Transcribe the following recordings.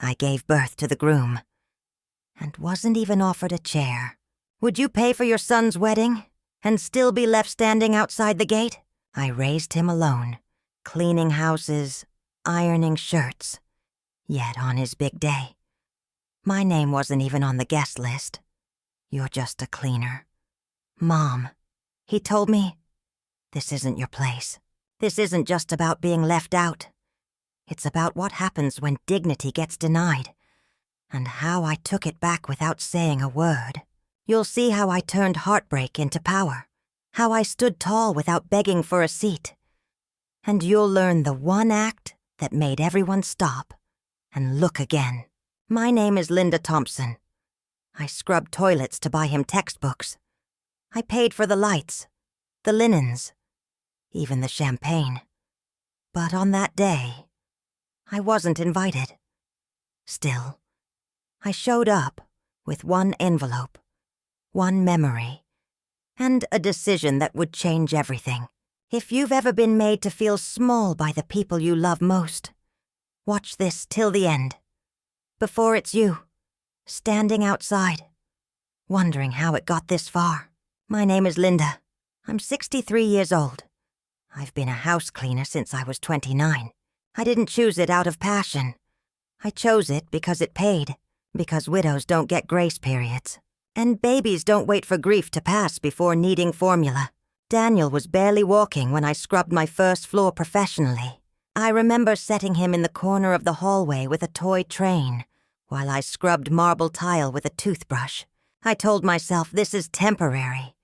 I gave birth to the groom, and wasn't even offered a chair. Would you pay for your son's wedding and still be left standing outside the gate? I raised him alone, cleaning houses, ironing shirts. Yet on his big day, my name wasn't even on the guest list. You're just a cleaner. Mom, he told me, this isn't your place. This isn't just about being left out. It's about what happens when dignity gets denied, and how I took it back without saying a word. You'll see how I turned heartbreak into power, how I stood tall without begging for a seat. And you'll learn the one act that made everyone stop and look again. My name is Linda Thompson. I scrubbed toilets to buy him textbooks. I paid for the lights, the linens, even the champagne. But on that day, I wasn't invited. Still, I showed up with one envelope, one memory, and a decision that would change everything. If you've ever been made to feel small by the people you love most, watch this till the end. Before it's you, standing outside, wondering how it got this far. My name is Linda. I'm 63 years old. I've been a house cleaner since I was 29. I didn't choose it out of passion. I chose it because it paid, because widows don't get grace periods, and babies don't wait for grief to pass before needing formula. Daniel was barely walking when I scrubbed my first floor professionally. I remember setting him in the corner of the hallway with a toy train, while I scrubbed marble tile with a toothbrush. I told myself this is temporary,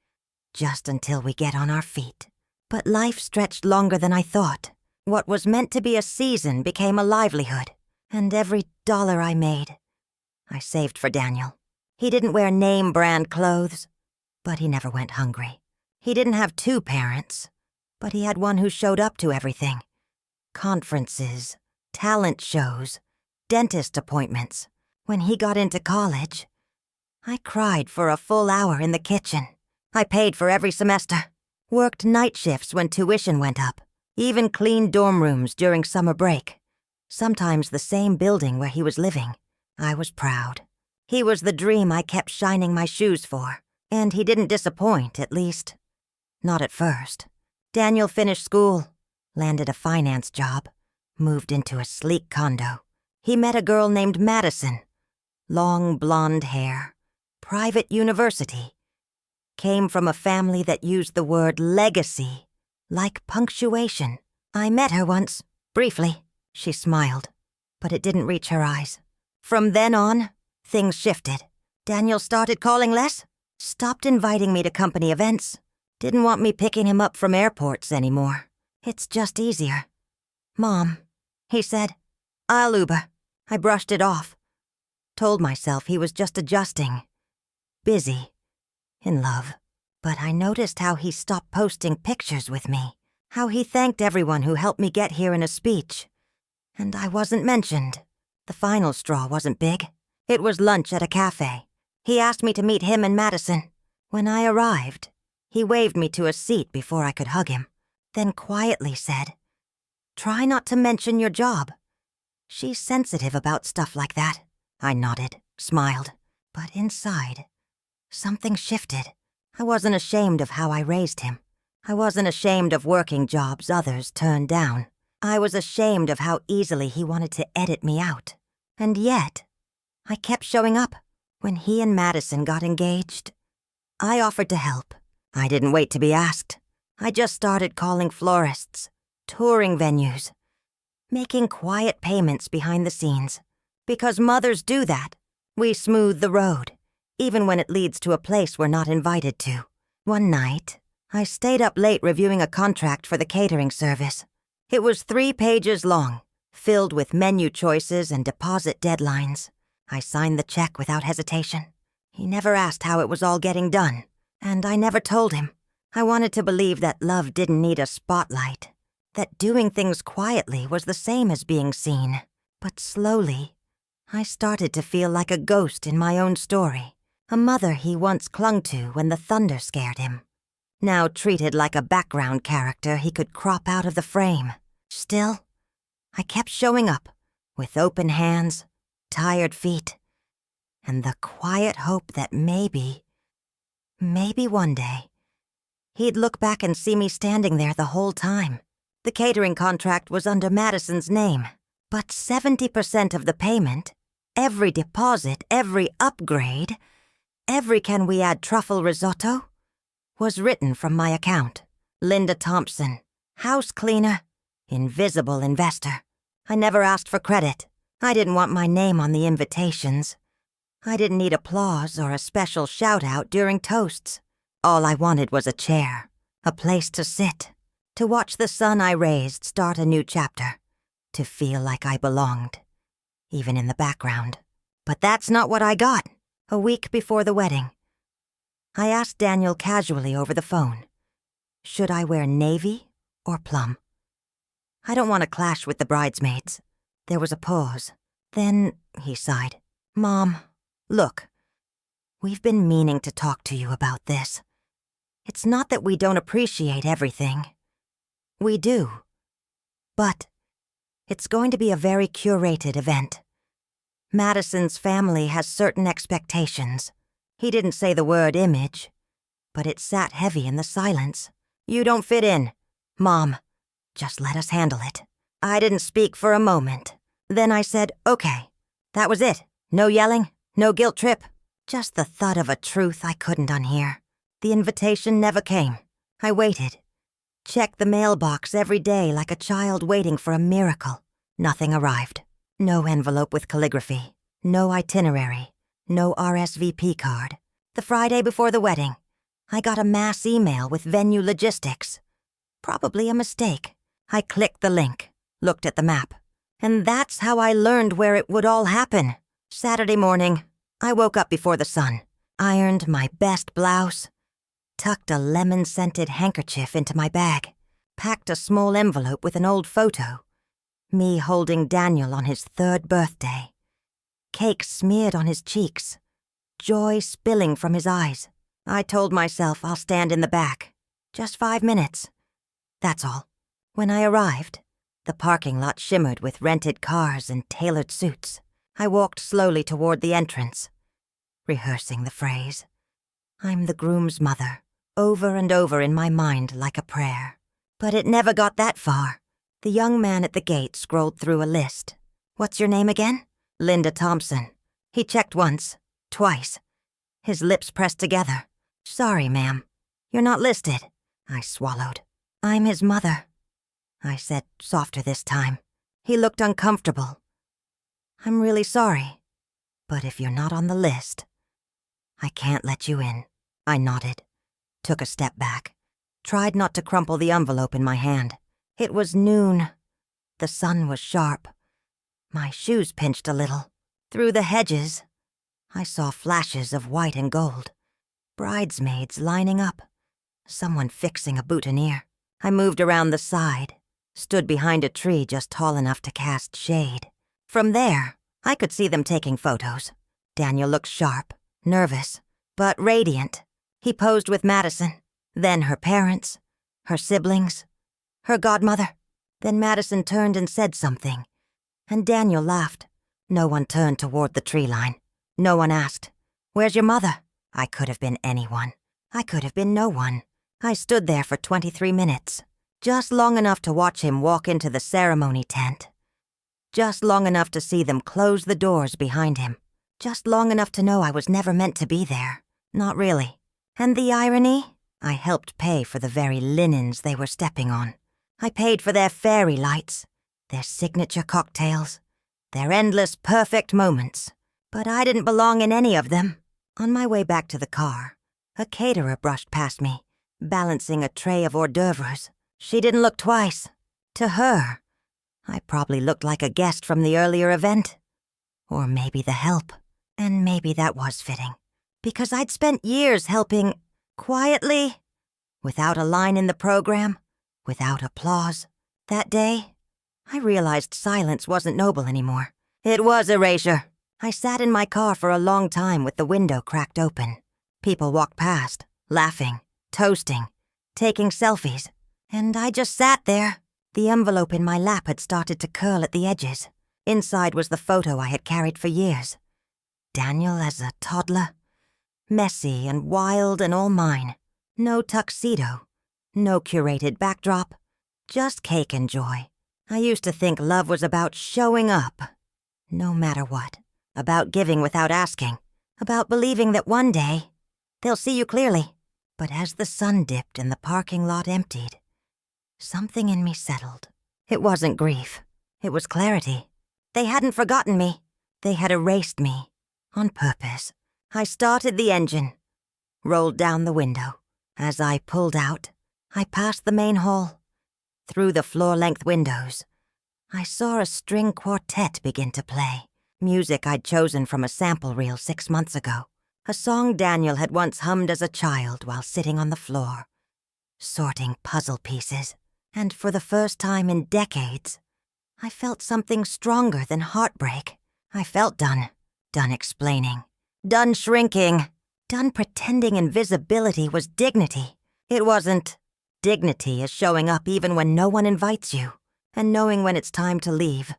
just until we get on our feet. But life stretched longer than I thought. What was meant to be a season became a livelihood, and every dollar I made, I saved for Daniel. He didn't wear name-brand clothes, but he never went hungry. He didn't have two parents, but he had one who showed up to everything. Conferences, talent shows, dentist appointments. When he got into college, I cried for a full hour in the kitchen. I paid for every semester, worked night shifts when tuition went up, even cleaned dorm rooms during summer break. Sometimes the same building where he was living. I was proud. He was the dream I kept shining my shoes for, and he didn't disappoint, at least. Not at first. Daniel finished school, landed a finance job, moved into a sleek condo. He met a girl named Madison. Long blonde hair, private university. Came from a family that used the word legacy, like punctuation. I met her once, briefly. She smiled, but it didn't reach her eyes. From then on, things shifted. Daniel started calling less, stopped inviting me to company events, didn't want me picking him up from airports anymore. It's just easier. Mom, he said, I'll Uber. I brushed it off. Told myself he was just adjusting. Busy. In love. But I noticed how he stopped posting pictures with me. How he thanked everyone who helped me get here in a speech. And I wasn't mentioned. The final straw wasn't big. It was lunch at a cafe. He asked me to meet him and Madison. When I arrived, he waved me to a seat before I could hug him, then quietly said, "Try not to mention your job. She's sensitive about stuff like that." I nodded, smiled, but inside, something shifted. I wasn't ashamed of how I raised him. I wasn't ashamed of working jobs others turned down. I was ashamed of how easily he wanted to edit me out. And yet, I kept showing up. When he and Madison got engaged, I offered to help. I didn't wait to be asked. I just started calling florists, touring venues, making quiet payments behind the scenes. Because mothers do that. We smooth the road, even when it leads to a place we're not invited to. One night, I stayed up late reviewing a contract for the catering service. It was 3 pages long, filled with menu choices and deposit deadlines. I signed the check without hesitation. He never asked how it was all getting done, and I never told him. I wanted to believe that love didn't need a spotlight, that doing things quietly was the same as being seen. But slowly, I started to feel like a ghost in my own story, a mother he once clung to when the thunder scared him, now treated like a background character he could crop out of the frame. Still, I kept showing up, with open hands, tired feet, and the quiet hope that maybe one day, he'd look back and see me standing there the whole time. The catering contract was under Madison's name, but 70% of the payment, every deposit, every upgrade, every "can we add truffle risotto?" was written from my account. Linda Thompson, house cleaner, invisible investor. I never asked for credit. I didn't want my name on the invitations. I didn't need applause or a special shout-out during toasts. All I wanted was a chair, a place to sit, to watch the son I raised start a new chapter, to feel like I belonged, even in the background. But that's not what I got. A week before the wedding, I asked Daniel casually over the phone, should I wear navy or plum? I don't want to clash with the bridesmaids. There was a pause. Then he sighed. Mom, look, we've been meaning to talk to you about this. It's not that we don't appreciate everything. We do. But it's going to be a very curated event. Madison's family has certain expectations. He didn't say the word image, but it sat heavy in the silence. You don't fit in. Mom, just let us handle it. I didn't speak for a moment. Then I said, okay. That was it. No yelling, no guilt trip. Just the thud of a truth I couldn't unhear. The invitation never came. I waited. Checked the mailbox every day like a child waiting for a miracle. Nothing arrived. No envelope with calligraphy. No itinerary. No RSVP card. The Friday before the wedding, I got a mass email with venue logistics. Probably a mistake. I clicked the link, looked at the map, and that's how I learned where it would all happen. Saturday morning, I woke up before the sun, ironed my best blouse, tucked a lemon-scented handkerchief into my bag, packed a small envelope with an old photo, me holding Daniel on his 3rd birthday, cake smeared on his cheeks, joy spilling from his eyes. I told myself I'll stand in the back. Just 5 minutes. That's all. When I arrived, the parking lot shimmered with rented cars and tailored suits. I walked slowly toward the entrance, rehearsing the phrase, I'm the groom's mother, over and over in my mind like a prayer. But it never got that far. The young man at the gate scrolled through a list. What's your name again? Linda Thompson. He checked once, twice. His lips pressed together. Sorry, ma'am. You're not listed. I swallowed. I'm his mother, I said, softer this time. He looked uncomfortable. I'm really sorry, but if you're not on the list, I can't let you in. I nodded, took a step back, tried not to crumple the envelope in my hand. It was noon. The sun was sharp. My shoes pinched a little. Through the hedges, I saw flashes of white and gold. Bridesmaids lining up. Someone fixing a boutonniere. I moved around the side, stood behind a tree just tall enough to cast shade. From there, I could see them taking photos. Daniel looked sharp, nervous, but radiant. He posed with Madison, then her parents, her siblings, her godmother. Then Madison turned and said something, and Daniel laughed. No one turned toward the tree line. No one asked, "Where's your mother?" I could have been anyone. I could have been no one. I stood there for 23 minutes, just long enough to watch him walk into the ceremony tent. Just long enough to see them close the doors behind him. Just long enough to know I was never meant to be there. Not really. And the irony? I helped pay for the very linens they were stepping on. I paid for their fairy lights, their signature cocktails, their endless perfect moments. But I didn't belong in any of them. On my way back to the car, a caterer brushed past me, balancing a tray of hors d'oeuvres. She didn't look twice. To her, I probably looked like a guest from the earlier event. Or maybe the help. And maybe that was fitting. Because I'd spent years helping quietly, without a line in the program, without applause. That day, I realized silence wasn't noble anymore. It was erasure. I sat in my car for a long time with the window cracked open. People walked past, laughing, toasting, taking selfies. And I just sat there. The envelope in my lap had started to curl at the edges. Inside was the photo I had carried for years. Daniel as a toddler. Messy and wild and all mine. No tuxedo. No curated backdrop. Just cake and joy. I used to think love was about showing up. No matter what. About giving without asking. About believing that one day they'll see you clearly. But as the sun dipped and the parking lot emptied, something in me settled. It wasn't grief. It was clarity. They hadn't forgotten me. They had erased me. On purpose. I started the engine. Rolled down the window. As I pulled out, I passed the main hall. Through the floor-length windows, I saw a string quartet begin to play. Music I'd chosen from a sample reel 6 months ago. A song Daniel had once hummed as a child while sitting on the floor, sorting puzzle pieces. And for the first time in decades, I felt something stronger than heartbreak. I felt done. Done explaining. Done shrinking. Done pretending invisibility was dignity. It wasn't. Dignity is showing up even when no one invites you, and knowing when it's time to leave,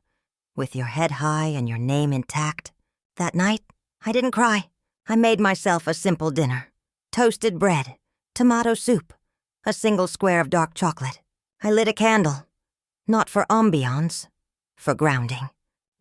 with your head high and your name intact. That night, I didn't cry. I made myself a simple dinner. Toasted bread, tomato soup, a single square of dark chocolate. I lit a candle. Not for ambiance, for grounding.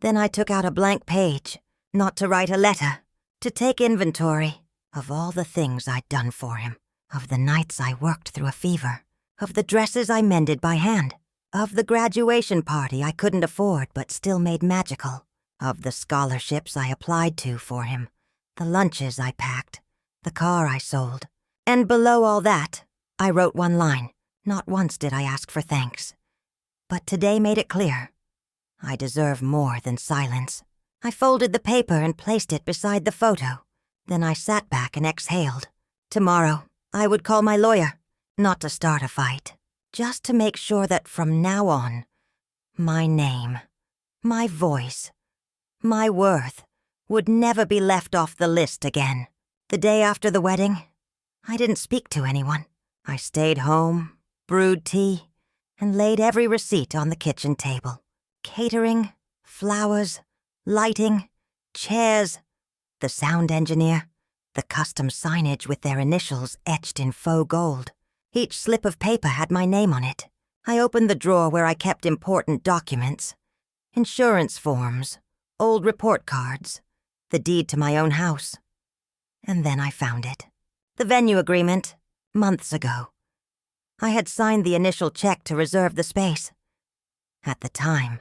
Then I took out a blank page, not to write a letter, to take inventory of all the things I'd done for him, of the nights I worked through a fever, of the dresses I mended by hand, of the graduation party I couldn't afford but still made magical, of the scholarships I applied to for him, the lunches I packed, the car I sold. And below all that, I wrote one line. Not once did I ask for thanks. But today made it clear. I deserve more than silence. I folded the paper and placed it beside the photo. Then I sat back and exhaled. Tomorrow, I would call my lawyer, not to start a fight, just to make sure that from now on, my name, my voice, my worth would never be left off the list again. The day after the wedding, I didn't speak to anyone. I stayed home, brewed tea, and laid every receipt on the kitchen table. Catering, flowers, lighting, chairs, the sound engineer, the custom signage with their initials etched in faux gold. Each slip of paper had my name on it. I opened the drawer where I kept important documents. Insurance forms, old report cards, the deed to my own house. And then I found it. The venue agreement, months ago. I had signed the initial check to reserve the space. At the time,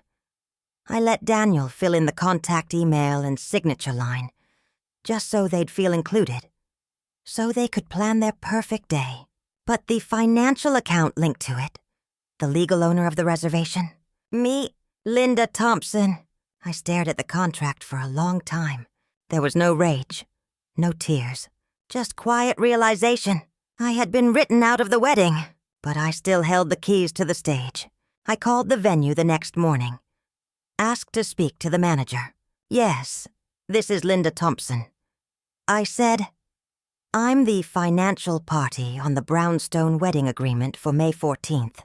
I let Daniel fill in the contact email and signature line, just so they'd feel included, so they could plan their perfect day. But the financial account linked to it, the legal owner of the reservation, me, Linda Thompson. I stared at the contract for a long time. There was no rage, no tears, just quiet realization. I had been written out of the wedding, but I still held the keys to the stage. I called the venue the next morning. Asked to speak to the manager. Yes, this is Linda Thompson. I said, I'm the financial party on the brownstone wedding agreement for May 14th.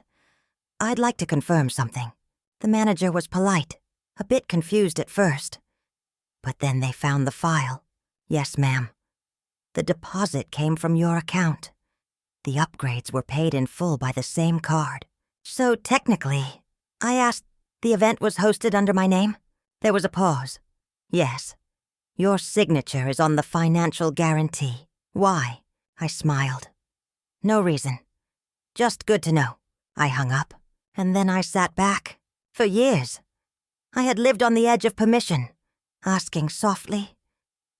I'd like to confirm something. The manager was polite, a bit confused at first. But then they found the file. Yes, ma'am. The deposit came from your account. The upgrades were paid in full by the same card. So technically, I asked, the event was hosted under my name? There was a pause. Yes. Your signature is on the financial guarantee. Why? I smiled. No reason. Just good to know. I hung up, and then I sat back. For years, I had lived on the edge of permission, asking softly,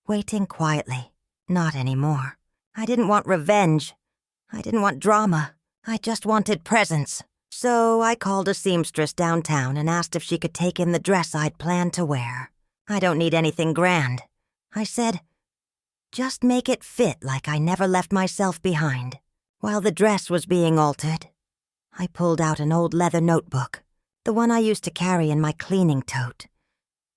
waiting quietly. Not anymore. I didn't want revenge. I didn't want drama. I just wanted presence. So I called a seamstress downtown and asked if she could take in the dress I'd planned to wear. I don't need anything grand. I said, just make it fit like I never left myself behind. While the dress was being altered, I pulled out an old leather notebook, the one I used to carry in my cleaning tote,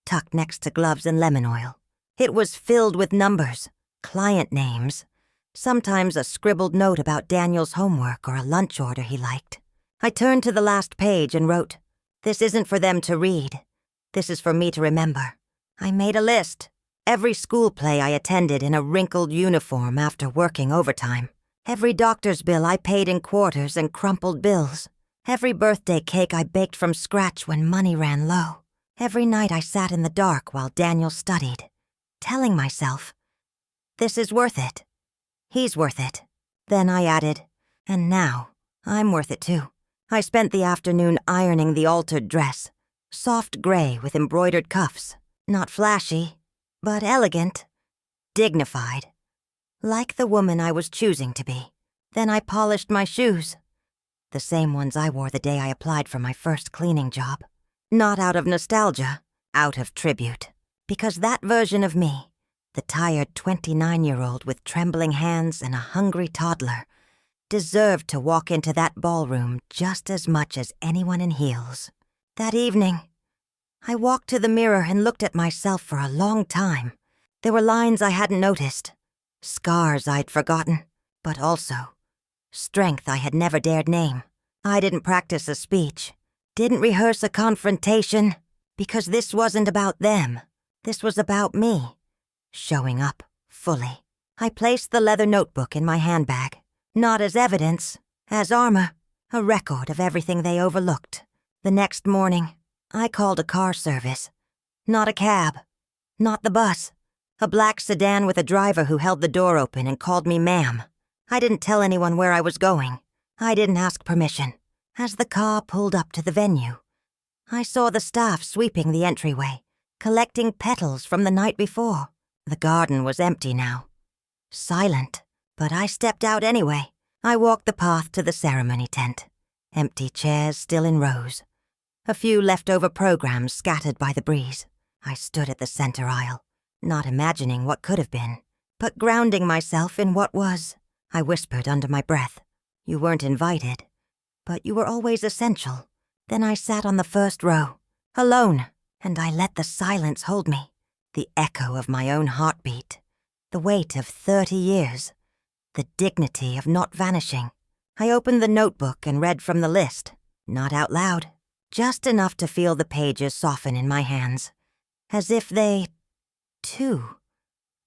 tucked next to gloves and lemon oil. It was filled with numbers, client names, sometimes a scribbled note about Daniel's homework or a lunch order he liked. I turned to the last page and wrote, this isn't for them to read. This is for me to remember. I made a list. Every school play I attended in a wrinkled uniform after working overtime. Every doctor's bill I paid in quarters and crumpled bills. Every birthday cake I baked from scratch when money ran low. Every night I sat in the dark while Daniel studied, telling myself, this is worth it. He's worth it. Then I added, and now I'm worth it too. I spent the afternoon ironing the altered dress, soft gray with embroidered cuffs, not flashy, but elegant, dignified, like the woman I was choosing to be. Then I polished my shoes, the same ones I wore the day I applied for my first cleaning job. Not out of nostalgia, out of tribute, because that version of me, the tired 29-year-old with trembling hands and a hungry toddler, deserved to walk into that ballroom just as much as anyone in heels. That evening, I walked to the mirror and looked at myself for a long time. There were lines I hadn't noticed, scars I'd forgotten, but also strength I had never dared name. I didn't practice a speech, didn't rehearse a confrontation, because this wasn't about them. This was about me, showing up fully. I placed the leather notebook in my handbag, not as evidence, as armor, a record of everything they overlooked. The next morning, I called a car service. Not a cab, not the bus. A black sedan with a driver who held the door open and called me ma'am. I didn't tell anyone where I was going. I didn't ask permission. As the car pulled up to the venue, I saw the staff sweeping the entryway, collecting petals from the night before. The garden was empty now. Silent, but I stepped out anyway. I walked the path to the ceremony tent. Empty chairs still in rows. A few leftover programs scattered by the breeze. I stood at the center aisle, not imagining what could have been, but grounding myself in what was. I whispered under my breath, "You weren't invited, but you were always essential." Then I sat on the first row, alone, and I let the silence hold me, the echo of my own heartbeat, the weight of 30 years, the dignity of not vanishing. I opened the notebook and read from the list, not out loud, just enough to feel the pages soften in my hands, as if they, too,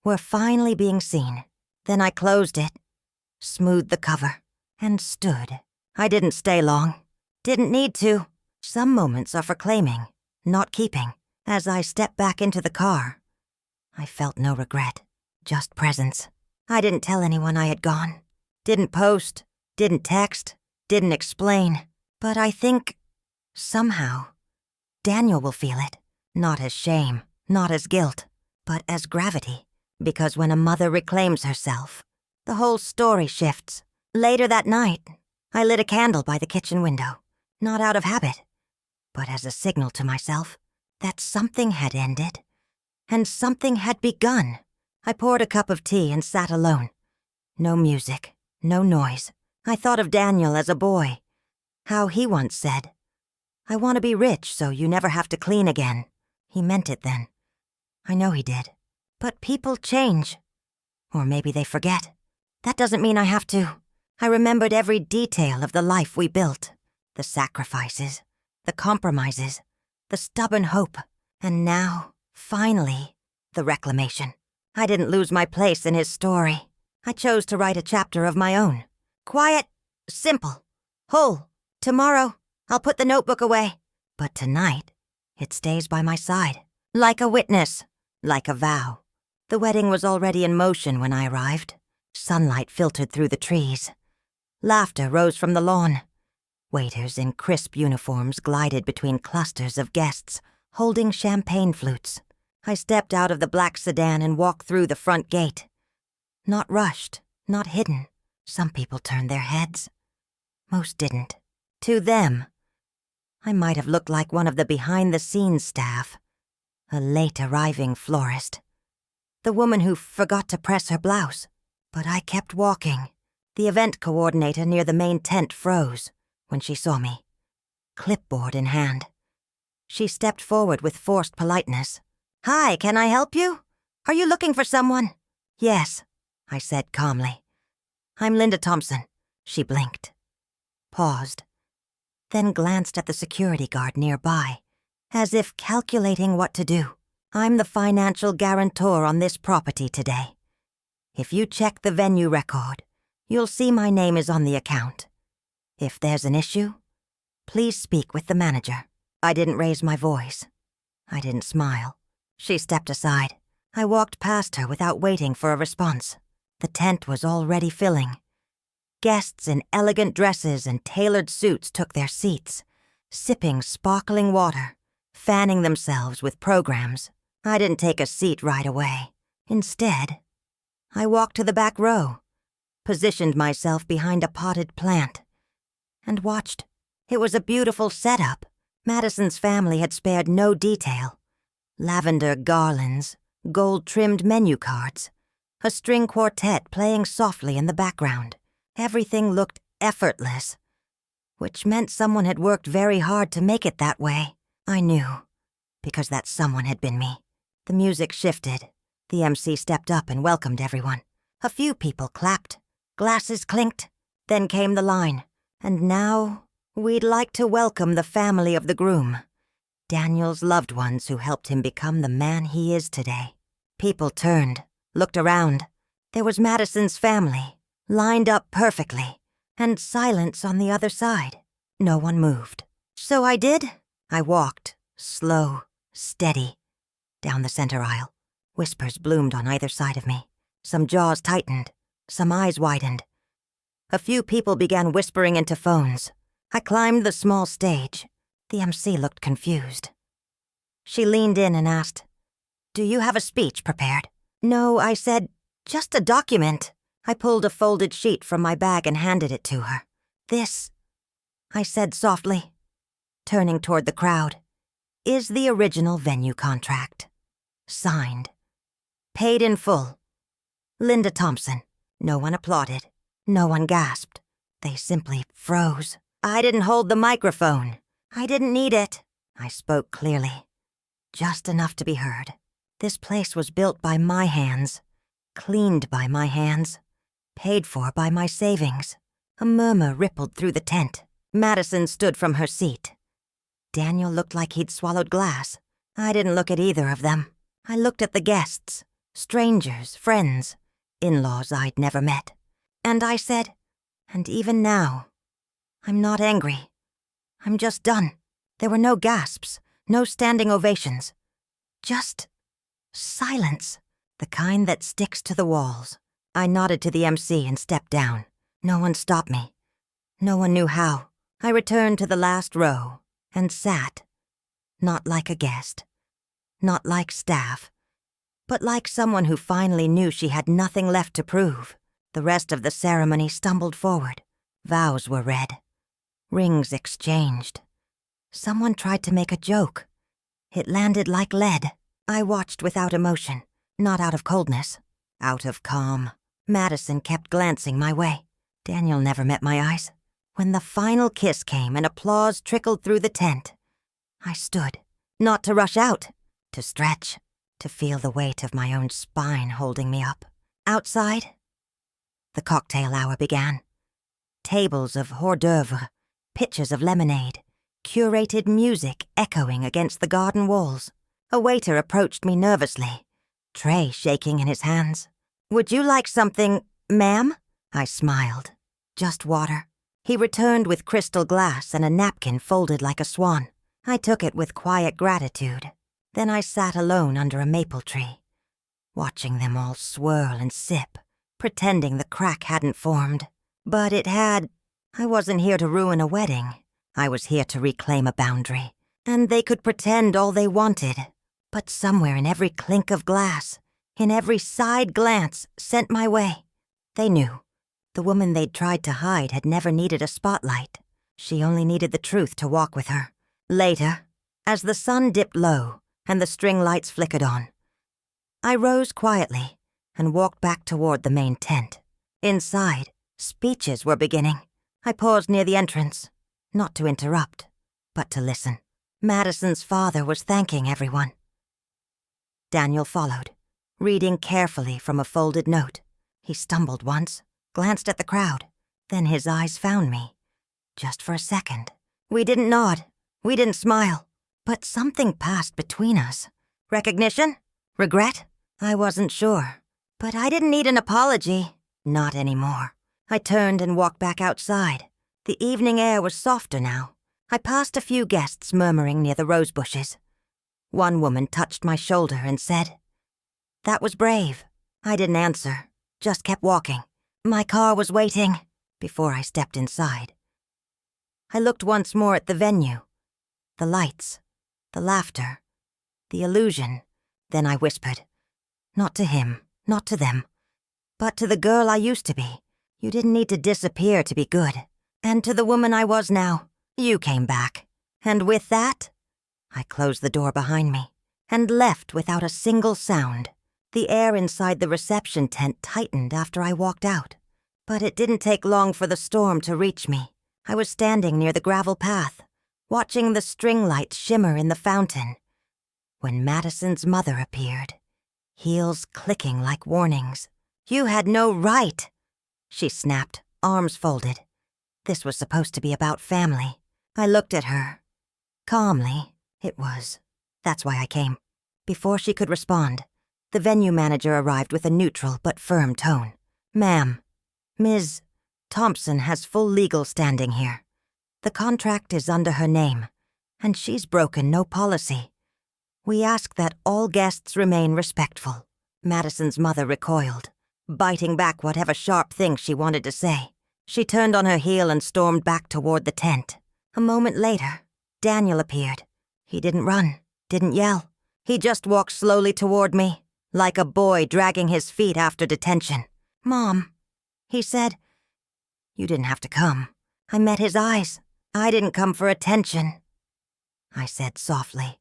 were finally being seen. Then I closed it, smoothed the cover, and stood. I didn't stay long. Didn't need to. Some moments are for claiming, not keeping. As I stepped back into the car, I felt no regret, just presence. I didn't tell anyone I had gone. Didn't post, didn't text, didn't explain. But I think, somehow, Daniel will feel it. Not as shame, not as guilt, but as gravity. Because when a mother reclaims herself, the whole story shifts. Later that night, I lit a candle by the kitchen window, not out of habit, but as a signal to myself that something had ended and something had begun. I poured a cup of tea and sat alone. No music, no noise. I thought of Daniel as a boy, how he once said, "I want to be rich so you never have to clean again." He meant it then. I know he did. But people change. Or maybe they forget. That doesn't mean I have to. I remembered every detail of the life we built. The sacrifices, the compromises, the stubborn hope. And now, finally, the reclamation. I didn't lose my place in his story. I chose to write a chapter of my own. Quiet, simple, whole. Tomorrow, I'll put the notebook away. But tonight, it stays by my side. Like a witness, like a vow. The wedding was already in motion when I arrived. Sunlight filtered through the trees. Laughter rose from the lawn. Waiters in crisp uniforms glided between clusters of guests, holding champagne flutes. I stepped out of the black sedan and walked through the front gate. Not rushed, not hidden. Some people turned their heads. Most didn't. To them, I might have looked like one of the behind-the-scenes staff, a late-arriving florist, the woman who forgot to press her blouse. But I kept walking. The event coordinator near the main tent froze when she saw me, clipboard in hand. She stepped forward with forced politeness. "Hi, can I help you? Are you looking for someone?" "Yes," I said calmly. "I'm Linda Thompson." She blinked, paused, then glanced at the security guard nearby. as if calculating what to do. I'm the financial guarantor on this property today. If you check the venue record, you'll see my name is on the account. If there's an issue, please speak with the manager. I didn't raise my voice. I didn't smile. She stepped aside. I walked past her without waiting for a response. The tent was already filling. Guests in elegant dresses and tailored suits took their seats, sipping sparkling water, fanning themselves with programs. I didn't take a seat right away. Instead, I walked to the back row, positioned myself behind a potted plant, and watched. It was a beautiful setup. Madison's family had spared no detail. Lavender garlands, gold-trimmed menu cards, a string quartet playing softly in the background. Everything looked effortless, which meant someone had worked very hard to make it that way. I knew, because that someone had been me. The music shifted. The MC stepped up and welcomed everyone. A few people clapped. Glasses clinked. Then came the line. And now, we'd like to welcome the family of the groom, Daniel's loved ones who helped him become the man he is today. People turned, looked around. There was Madison's family, lined up perfectly, and silence on the other side. No one moved. So I did. I walked, slow, steady, down the center aisle. Whispers bloomed on either side of me. Some jaws tightened, some eyes widened. A few people began whispering into phones. I climbed the small stage. The MC looked confused. She leaned in and asked, "Do you have a speech prepared?" "No," I said, "just a document." I pulled a folded sheet from my bag and handed it to her. "This," I said softly, turning toward the crowd, "is the original venue contract. Signed. Paid in full. Linda Thompson." No one applauded. No one gasped. They simply froze. I didn't hold the microphone. I didn't need it. I spoke clearly, just enough to be heard. This place was built by my hands, cleaned by my hands, paid for by my savings. A murmur rippled through the tent. Madison stood from her seat. Daniel looked like he'd swallowed glass. I didn't look at either of them. I looked at the guests, strangers, friends, in-laws I'd never met. And I said, and even now, I'm not angry. I'm just done. There were no gasps, no standing ovations. Just silence, the kind that sticks to the walls. I nodded to the MC and stepped down. No one stopped me. No one knew how. I returned to the last row and sat, not like a guest, not like staff, but like someone who finally knew she had nothing left to prove. The rest of the ceremony stumbled forward. Vows were read. Rings exchanged. Someone tried to make a joke. It landed like lead. I watched without emotion, not out of coldness, out of calm. Madison kept glancing my way. Daniel never met my eyes. When the final kiss came and applause trickled through the tent, I stood, not to rush out, to stretch, to feel the weight of my own spine holding me up. Outside, the cocktail hour began. Tables of hors d'oeuvre, pitchers of lemonade, curated music echoing against the garden walls. A waiter approached me nervously, tray shaking in his hands. "Would you like something, ma'am?" I smiled. "Just water." He returned with crystal glass and a napkin folded like a swan. I took it with quiet gratitude. Then I sat alone under a maple tree, watching them all swirl and sip, pretending the crack hadn't formed. But it had. I wasn't here to ruin a wedding. I was here to reclaim a boundary. And they could pretend all they wanted. But somewhere in every clink of glass, in every side glance sent my way, they knew. The woman they'd tried to hide had never needed a spotlight. She only needed the truth to walk with her. Later, as the sun dipped low and the string lights flickered on, I rose quietly and walked back toward the main tent. Inside, speeches were beginning. I paused near the entrance, not to interrupt, but to listen. Madison's father was thanking everyone. Daniel followed, reading carefully from a folded note. He stumbled once, glanced at the crowd, then his eyes found me. Just for a second. We didn't nod, we didn't smile, But something passed between us. Recognition? Regret? I wasn't sure. But I didn't need an apology. Not anymore. I turned and walked back outside. The evening air was softer now. I passed a few guests murmuring near the rose bushes. One woman touched my shoulder and said, "That was brave." I didn't answer, just kept walking. My car was waiting before I stepped inside. I looked once more at the venue. The lights, the laughter, the illusion. Then I whispered, not to him, not to them, but to the girl I used to be. You didn't need to disappear to be good. And to the woman I was now, you came back. And with that, I closed the door behind me and left without a single sound. The air inside the reception tent tightened after I walked out. But it didn't take long for the storm to reach me. I was standing near the gravel path, watching the string lights shimmer in the fountain, when Madison's mother appeared, heels clicking like warnings. "You had no right," she snapped, arms folded. This was supposed to be about family. I looked at her. Calmly, it was. That's why I came. Before she could respond, the venue manager arrived with a neutral but firm tone. "Ma'am, Ms. Thompson has full legal standing here. The contract is under her name, and she's broken no policy. We ask that all guests remain respectful." Madison's mother recoiled, biting back whatever sharp thing she wanted to say. She turned on her heel and stormed back toward the tent. A moment later, Daniel appeared. He didn't run, didn't yell. He just walked slowly toward me, like a boy dragging his feet after detention. "Mom," he said. "You didn't have to come." I met his eyes. "I didn't come for attention," I said softly.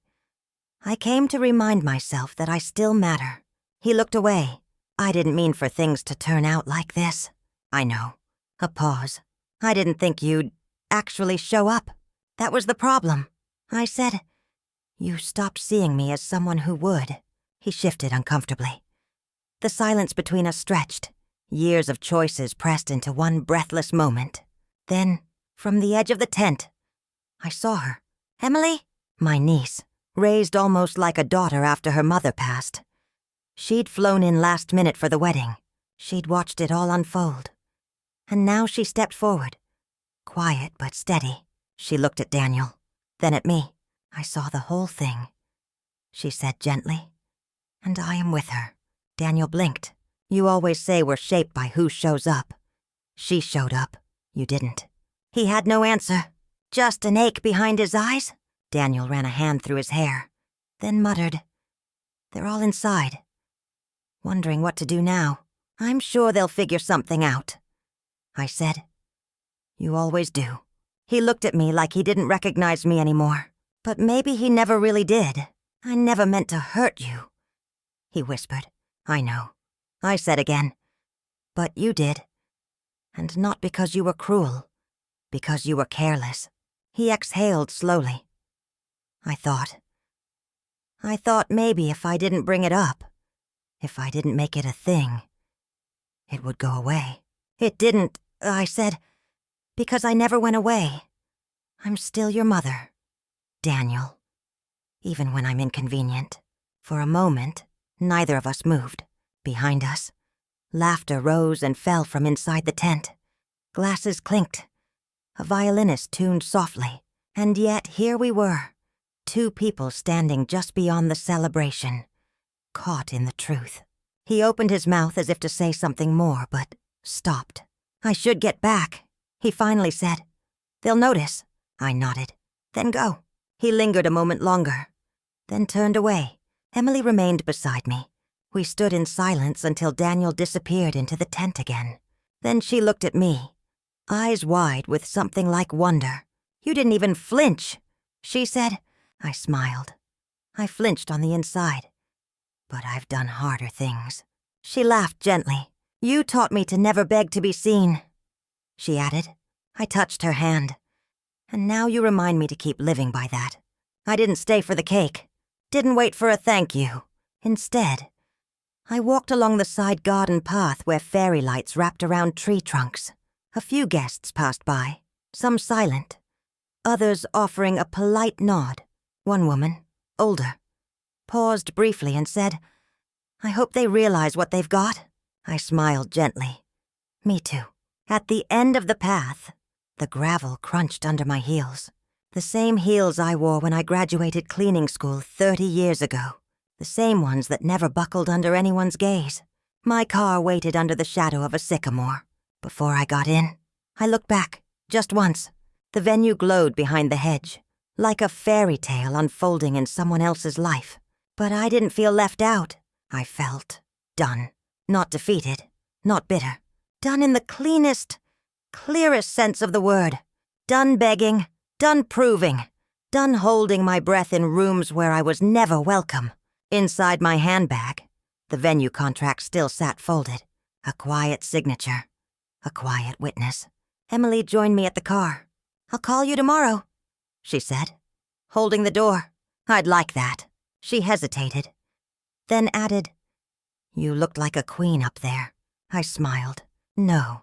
"I came to remind myself that I still matter." He looked away. "I didn't mean for things to turn out like this." "I know." A pause. "I didn't think you'd actually show up. That was the problem." I said, "You stopped seeing me as someone who would." He shifted uncomfortably. The silence between us stretched, years of choices pressed into one breathless moment. Then, from the edge of the tent, I saw her. Emily? My niece, raised almost like a daughter after her mother passed. She'd flown in last minute for the wedding. She'd watched it all unfold. And now she stepped forward, quiet but steady. She looked at Daniel, then at me. "I saw the whole thing," she said gently. "And I am with her." Daniel blinked. "You always say we're shaped by who shows up. She showed up. You didn't." He had no answer, just an ache behind his eyes. Daniel ran a hand through his hair, then muttered, "They're all inside, wondering what to do now. I'm sure they'll figure something out." I said, "You always do." He looked at me like he didn't recognize me anymore. "But maybe he never really did. I never meant to hurt you," he whispered. "I know," I said again. "But you did. And not because you were cruel, because you were careless." He exhaled slowly. I thought maybe if I didn't bring it up, if I didn't make it a thing, it would go away. "It didn't," I said, "because I never went away. I'm still your mother, Daniel, even when I'm inconvenient." For a moment, neither of us moved. Behind us, laughter rose and fell from inside the tent. Glasses clinked. A violinist tuned softly. And yet here we were, two people standing just beyond the celebration, caught in the truth. He opened his mouth as if to say something more, but stopped. "I should get back," he finally said. "They'll notice." I nodded. "Then go." He lingered a moment longer, then turned away. Emily remained beside me. We stood in silence until Daniel disappeared into the tent again. Then she looked at me, eyes wide with something like wonder. "You didn't even flinch," she said. I smiled. I flinched on the inside. But I've done harder things. She laughed gently. "You taught me to never beg to be seen," she added. I touched her hand. "And now you remind me to keep living by that. I didn't stay for the cake. Didn't wait for a thank you. Instead, I walked along the side garden path where fairy lights wrapped around tree trunks. A few guests passed by, some silent, others offering a polite nod. One woman, older, paused briefly and said, "I hope they realize what they've got." I smiled gently. Me too. At the end of the path, the gravel crunched under my heels. The same heels I wore when I graduated cleaning school 30 years ago. The same ones that never buckled under anyone's gaze. My car waited under the shadow of a sycamore. Before I got in, I looked back, just once. The venue glowed behind the hedge, like a fairy tale unfolding in someone else's life. But I didn't feel left out. I felt done. Not defeated, not bitter. Done in the cleanest, clearest sense of the word. Done begging, done proving, done holding my breath in rooms where I was never welcome. Inside my handbag, the venue contract still sat folded. A quiet signature, a quiet witness. Emily joined me at the car. "I'll call you tomorrow," she said, holding the door. "I'd like that." She hesitated, then added, "You looked like a queen up there." I smiled. No.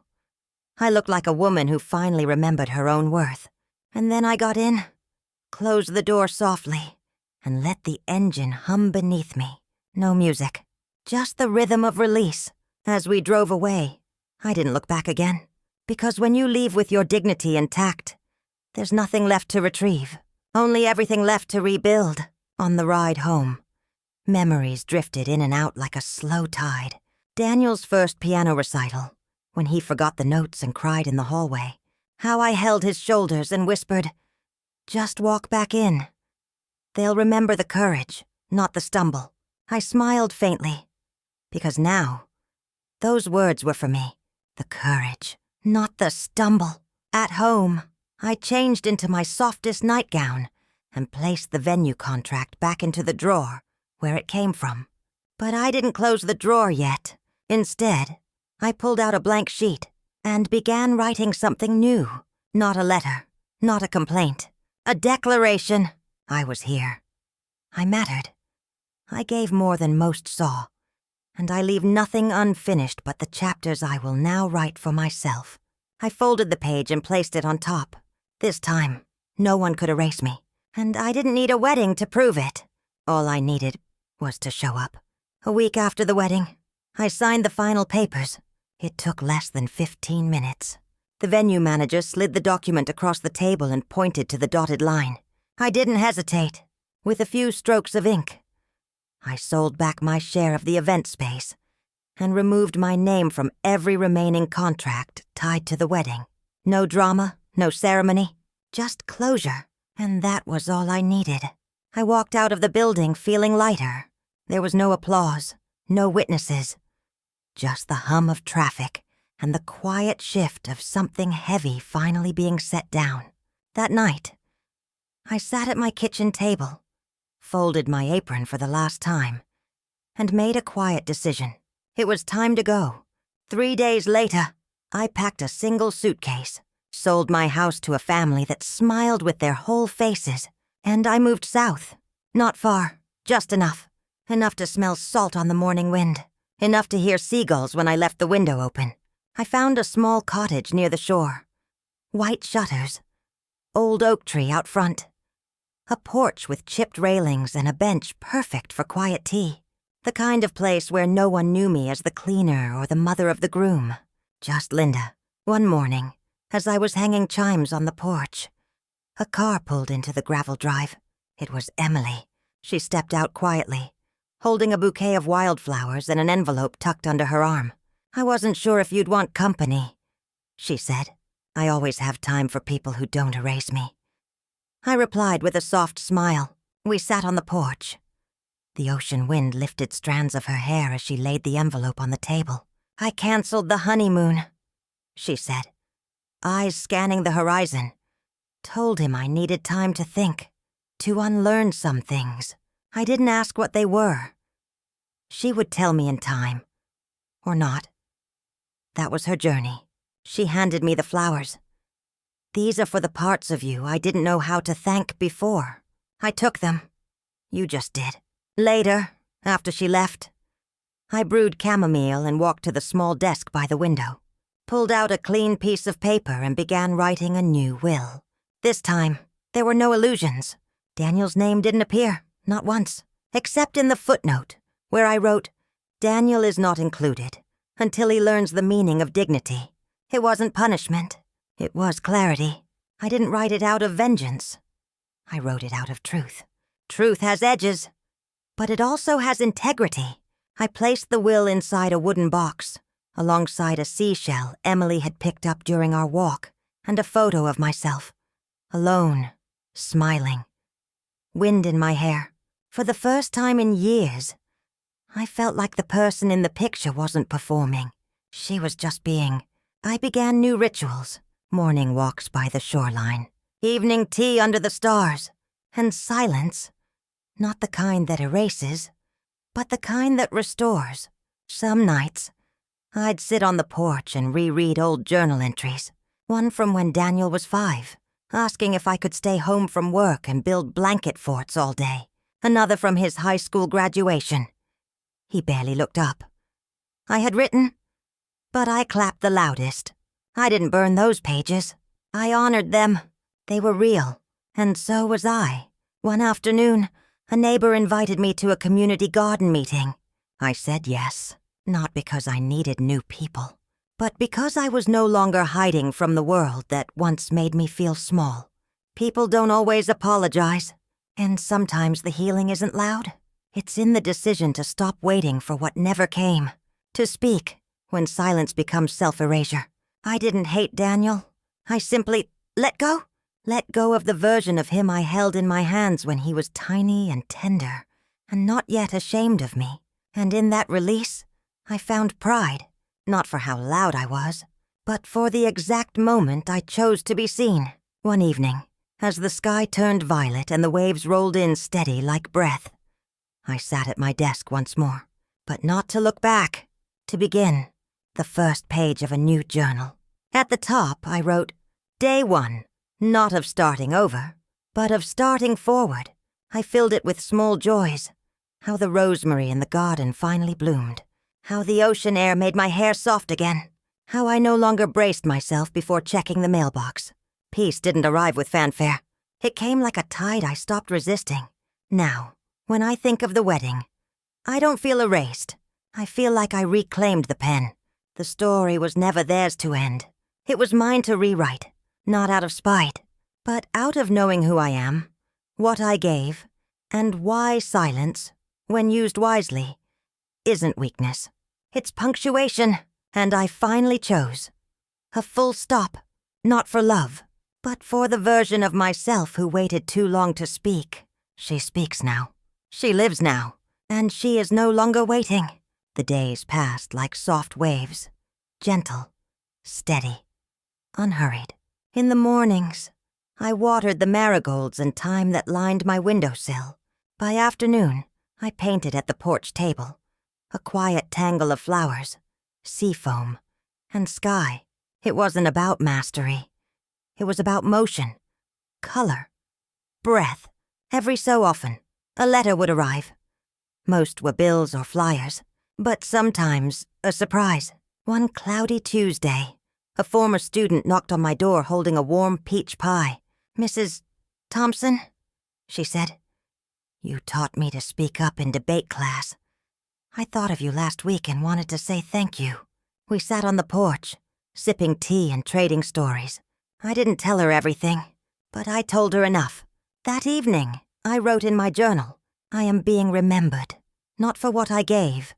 I looked like a woman who finally remembered her own worth. And then I got in, closed the door softly, and let the engine hum beneath me. No music, just the rhythm of release. As we drove away, I didn't look back again, because when you leave with your dignity intact, there's nothing left to retrieve, only everything left to rebuild. On the ride home, memories drifted in and out like a slow tide. Daniel's first piano recital, when he forgot the notes and cried in the hallway. How I held his shoulders and whispered, "Just walk back in. They'll remember the courage, not the stumble." I smiled faintly, because now, those words were for me. The courage, not the stumble. At home, I changed into my softest nightgown and placed the venue contract back into the drawer where it came from. But I didn't close the drawer yet. Instead, I pulled out a blank sheet and began writing something new. Not a letter, not a complaint, a declaration. I was here. I mattered. I gave more than most saw, and I leave nothing unfinished but the chapters I will now write for myself. I folded the page and placed it on top. This time, no one could erase me, and I didn't need a wedding to prove it. All I needed was to show up. A week after the wedding, I signed the final papers. It took less than 15 minutes. The venue manager slid the document across the table and pointed to the dotted line. I didn't hesitate. With a few strokes of ink, I sold back my share of the event space and removed my name from every remaining contract tied to the wedding. No drama, no ceremony, just closure, and that was all I needed. I walked out of the building feeling lighter. There was no applause, no witnesses, just the hum of traffic and the quiet shift of something heavy finally being set down. That night, I sat at my kitchen table, folded my apron for the last time, and made a quiet decision. It was time to go. 3 days later, I packed a single suitcase, sold my house to a family that smiled with their whole faces, and I moved south. Not far, just enough. Enough to smell salt on the morning wind. Enough to hear seagulls when I left the window open. I found a small cottage near the shore. White shutters. Old oak tree out front. A porch with chipped railings and a bench perfect for quiet tea. The kind of place where no one knew me as the cleaner or the mother of the groom. Just Linda. One morning, as I was hanging chimes on the porch, a car pulled into the gravel drive. It was Emily. She stepped out quietly, holding a bouquet of wildflowers and an envelope tucked under her arm. "I wasn't sure if you'd want company," she said. "I always have time for people who don't erase me." I replied with a soft smile. We sat on the porch. The ocean wind lifted strands of her hair as she laid the envelope on the table. "I canceled the honeymoon," she said, eyes scanning the horizon. Told him I needed time to think, to unlearn some things. I didn't ask what they were. She would tell me in time. Or not. That was her journey. She handed me the flowers. "These are for the parts of you I didn't know how to thank before." I took them. You just did. Later, after she left, I brewed chamomile and walked to the small desk by the window, pulled out a clean piece of paper and began writing a new will. This time, there were no illusions, Daniel's name didn't appear, not once, except in the footnote, where I wrote, "Daniel is not included until he learns the meaning of dignity." It wasn't punishment. It was clarity. I didn't write it out of vengeance. I wrote it out of truth. Truth has edges, but it also has integrity. I placed the will inside a wooden box, alongside a seashell Emily had picked up during our walk, and a photo of myself, alone, smiling. Wind in my hair. For the first time in years, I felt like the person in the picture wasn't performing. She was just being. I began new rituals, morning walks by the shoreline, evening tea under the stars, and silence, not the kind that erases, but the kind that restores. Some nights, I'd sit on the porch and reread old journal entries, one from when Daniel was 5, asking if I could stay home from work and build blanket forts all day, another from his high school graduation. He barely looked up. I had written, but I clapped the loudest. I didn't burn those pages. I honored them. They were real, and so was I. One afternoon, a neighbor invited me to a community garden meeting. I said yes, not because I needed new people, but because I was no longer hiding from the world that once made me feel small. People don't always apologize, and sometimes the healing isn't loud. It's in the decision to stop waiting for what never came, to speak when silence becomes self-erasure. I didn't hate Daniel. I simply let go of the version of him I held in my hands when he was tiny and tender, and not yet ashamed of me. And in that release, I found pride, not for how loud I was, but for the exact moment I chose to be seen. One evening, as the sky turned violet and the waves rolled in steady like breath, I sat at my desk once more, but not to look back, to begin the first page of a new journal. At the top, I wrote, Day 1, not of starting over, but of starting forward. I filled it with small joys, how the rosemary in the garden finally bloomed, how the ocean air made my hair soft again, how I no longer braced myself before checking the mailbox. Peace didn't arrive with fanfare. It came like a tide I stopped resisting. Now, when I think of the wedding, I don't feel erased. I feel like I reclaimed the pen. The story was never theirs to end. It was mine to rewrite, not out of spite, but out of knowing who I am, what I gave, and why silence, when used wisely, isn't weakness. It's punctuation, and I finally chose. A full stop, not for love, but for the version of myself who waited too long to speak. She speaks now. She lives now, and she is no longer waiting. The days passed like soft waves, gentle, steady, unhurried. In the mornings, I watered the marigolds and thyme that lined my windowsill. By afternoon, I painted at the porch table, a quiet tangle of flowers, sea foam, and sky. It wasn't about mastery. It was about motion, color, breath. Every so often, a letter would arrive. Most were bills or flyers, but sometimes a surprise. One cloudy Tuesday, a former student knocked on my door holding a warm peach pie. "Mrs. Thompson," she said, "you taught me to speak up in debate class. I thought of you last week and wanted to say thank you." We sat on the porch, sipping tea and trading stories. I didn't tell her everything, but I told her enough. That evening, I wrote in my journal, I am being remembered, not for what I gave,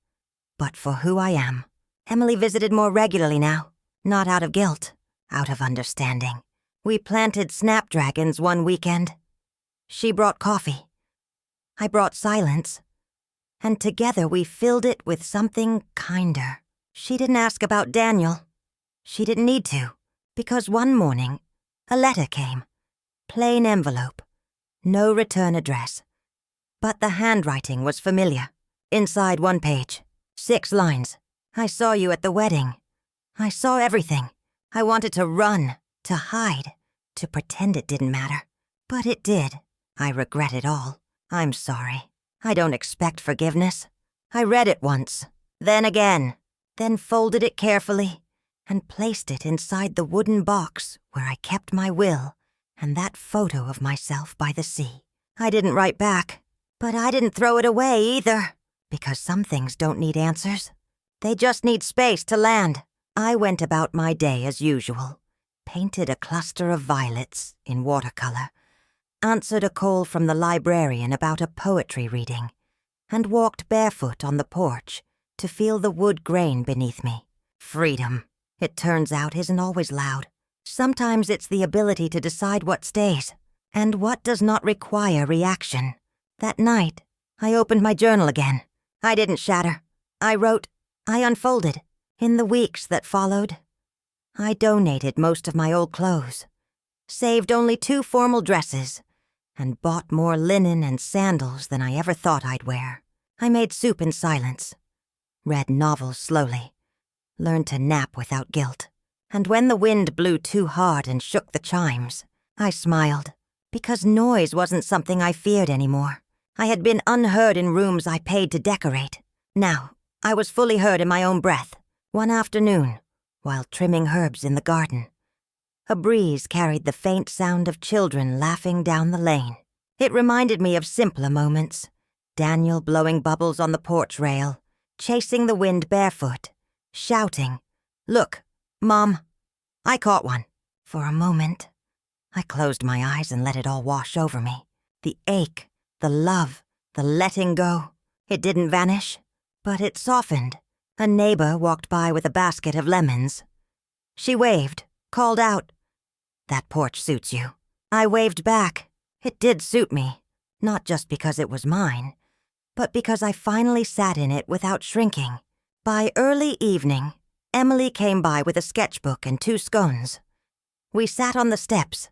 but for who I am. Emily visited more regularly now, not out of guilt, out of understanding. We planted snapdragons one weekend. She brought coffee. I brought silence. And together we filled it with something kinder. She didn't ask about Daniel. She didn't need to, because one morning, a letter came. Plain envelope. No return address. But the handwriting was familiar. Inside one page, 6 lines. I saw you at the wedding. I saw everything. I wanted to run, to hide, to pretend it didn't matter. But it did. I regret it all. I'm sorry. I don't expect forgiveness. I read it once, then again, then folded it carefully and placed it inside the wooden box where I kept my will and that photo of myself by the sea. I didn't write back, but I didn't throw it away either, because some things don't need answers. They just need space to land. I went about my day as usual, painted a cluster of violets in watercolor, answered a call from the librarian about a poetry reading, and walked barefoot on the porch to feel the wood grain beneath me. Freedom, it turns out, isn't always loud. Sometimes it's the ability to decide what stays and what does not require reaction. That night, I opened my journal again. I didn't shatter. I wrote. I unfolded. In the weeks that followed, I donated most of my old clothes, saved only 2 formal dresses, and bought more linen and sandals than I ever thought I'd wear. I made soup in silence, read novels slowly, learned to nap without guilt. And when the wind blew too hard and shook the chimes, I smiled, because noise wasn't something I feared anymore. I had been unheard in rooms I paid to decorate. Now, I was fully heard in my own breath. One afternoon, while trimming herbs in the garden, a breeze carried the faint sound of children laughing down the lane. It reminded me of simpler moments. Daniel blowing bubbles on the porch rail, chasing the wind barefoot, shouting, "Look, Mom, I caught one." For a moment, I closed my eyes and let it all wash over me. The ache, the love, the letting go. It didn't vanish, but it softened. A neighbor walked by with a basket of lemons. She waved, called out, "That porch suits you." I waved back. It did suit me, not just because it was mine, but because I finally sat in it without shrinking. By early evening, Emily came by with a sketchbook and 2 scones. We sat on the steps,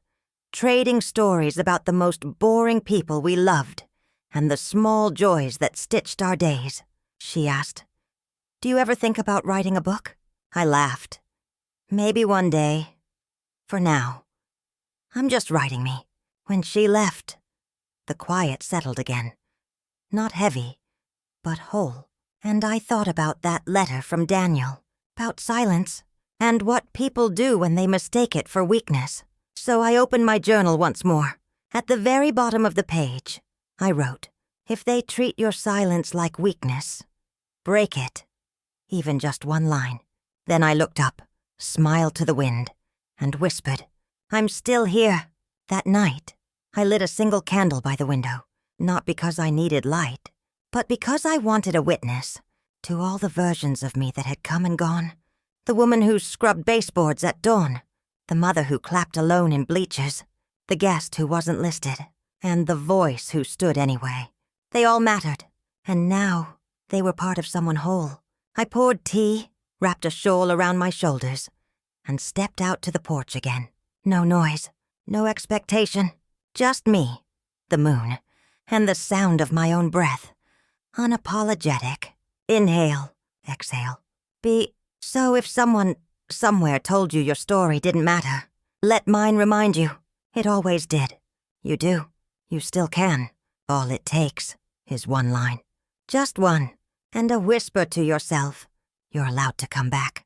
trading stories about the most boring people we loved and the small joys that stitched our days. She asked, "Do you ever think about writing a book?" I laughed. "Maybe one day. For now, I'm just writing me." When she left, the quiet settled again. Not heavy, but whole. And I thought about that letter from Daniel, about silence, and what people do when they mistake it for weakness. So I opened my journal once more. At the very bottom of the page, I wrote, "If they treat your silence like weakness, break it." Even just 1 line. Then I looked up, smiled to the wind, and whispered, "I'm still here." That night, I lit a single candle by the window, not because I needed light, but because I wanted a witness to all the versions of me that had come and gone. The woman who scrubbed baseboards at dawn, the mother who clapped alone in bleachers, the guest who wasn't listed, and the voice who stood anyway. They all mattered, and now they were part of someone whole. I poured tea, wrapped a shawl around my shoulders, and stepped out to the porch again. No noise, no expectation, just me, the moon, and the sound of my own breath. Unapologetic. Inhale, exhale. So if someone, somewhere told you your story didn't matter, let mine remind you. It always did. You do. You still can. All it takes is 1 line. Just one. And a whisper to yourself, you're allowed to come back.